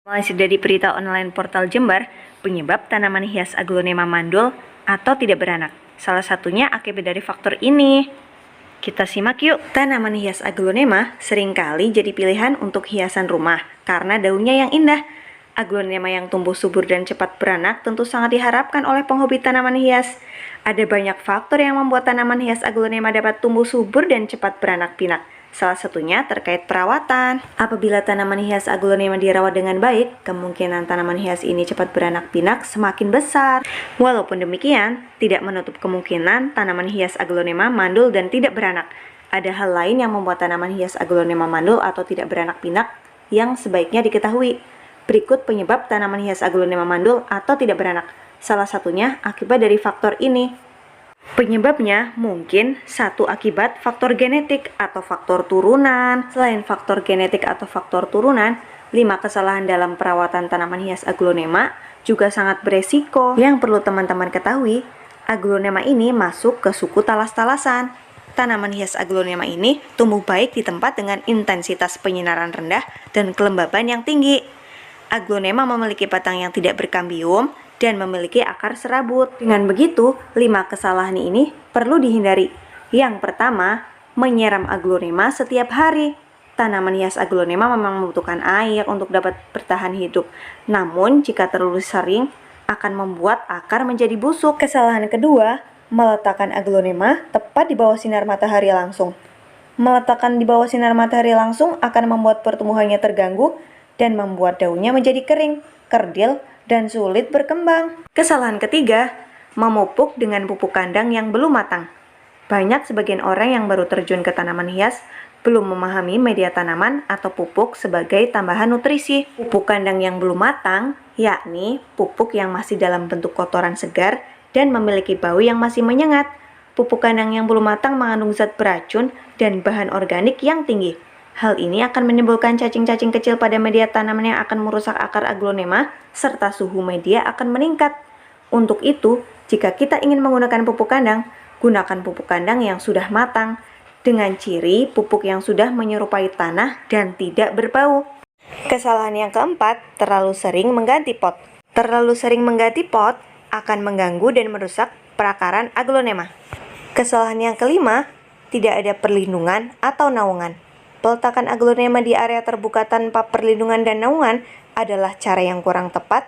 Masih dari berita online portal Jember, penyebab tanaman hias aglonema mandul atau tidak beranak. Salah satunya akibat dari faktor ini. Kita simak yuk. Tanaman hias aglonema seringkali jadi pilihan untuk hiasan rumah karena daunnya yang indah. Aglonema yang tumbuh subur dan cepat beranak tentu sangat diharapkan oleh penghobi tanaman hias. Ada banyak faktor yang membuat tanaman hias aglonema dapat tumbuh subur dan cepat beranak pinak. Salah satunya terkait perawatan. Apabila tanaman hias aglonema dirawat dengan baik, kemungkinan tanaman hias ini cepat beranak pinak semakin besar. Walaupun demikian, tidak menutup kemungkinan tanaman hias aglonema mandul dan tidak beranak. Ada hal lain yang membuat tanaman hias aglonema mandul atau tidak beranak pinak yang sebaiknya diketahui. Berikut penyebab tanaman hias aglonema mandul atau tidak beranak. Salah satunya akibat dari faktor ini. Penyebabnya mungkin satu akibat faktor genetik atau faktor turunan. Selain faktor genetik atau faktor turunan, 5 kesalahan dalam perawatan tanaman hias aglonema juga sangat beresiko. Yang perlu teman-teman ketahui, aglonema ini masuk ke suku talas-talasan. Tanaman hias aglonema ini tumbuh baik di tempat dengan intensitas penyinaran rendah dan kelembaban yang tinggi. Aglonema memiliki batang yang tidak berkambium dan memiliki akar serabut. Dengan begitu, 5 kesalahan ini perlu dihindari. Yang pertama, menyiram aglonema setiap hari. Tanaman hias aglonema memang membutuhkan air untuk dapat bertahan hidup. Namun, jika terlalu sering, akan membuat akar menjadi busuk. Kesalahan kedua, meletakkan aglonema tepat di bawah sinar matahari langsung. Meletakkan di bawah sinar matahari langsung akan membuat pertumbuhannya terganggu dan membuat daunnya menjadi kering, kerdil, dan sulit berkembang. Kesalahan ketiga, memupuk dengan pupuk kandang yang belum matang. Banyak sebagian orang yang baru terjun ke tanaman hias belum memahami media tanaman atau pupuk sebagai tambahan nutrisi. Pupuk kandang yang belum matang, yakni pupuk yang masih dalam bentuk kotoran segar dan memiliki bau yang masih menyengat. Pupuk kandang yang belum matang mengandung zat beracun dan bahan organik yang tinggi. Hal ini akan menimbulkan cacing-cacing kecil pada media tanaman yang akan merusak akar aglonema, serta suhu media akan meningkat. Untuk itu, jika kita ingin menggunakan pupuk kandang, gunakan pupuk kandang yang sudah matang, dengan ciri pupuk yang sudah menyerupai tanah dan tidak berbau. Kesalahan yang keempat, terlalu sering mengganti pot. Terlalu sering mengganti pot akan mengganggu dan merusak perakaran aglonema. Kesalahan yang kelima, tidak ada perlindungan atau naungan. Peletakan aglonema di area terbuka tanpa perlindungan dan naungan adalah cara yang kurang tepat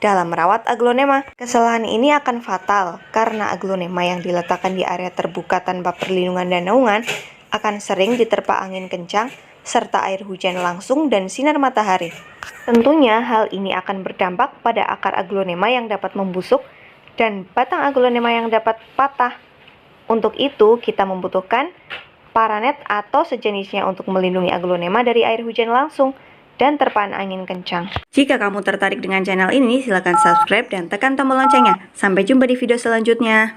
dalam merawat aglonema. Kesalahan ini akan fatal karena aglonema yang diletakkan di area terbuka tanpa perlindungan dan naungan akan sering diterpa angin kencang serta air hujan langsung dan sinar matahari. Tentunya hal ini akan berdampak pada akar aglonema yang dapat membusuk dan batang aglonema yang dapat patah. Untuk itu, kita membutuhkan paranet atau sejenisnya untuk melindungi aglonema dari air hujan langsung dan terpaan angin kencang. Jika kamu tertarik dengan channel ini, silakan subscribe dan tekan tombol loncengnya. Sampai jumpa di video selanjutnya.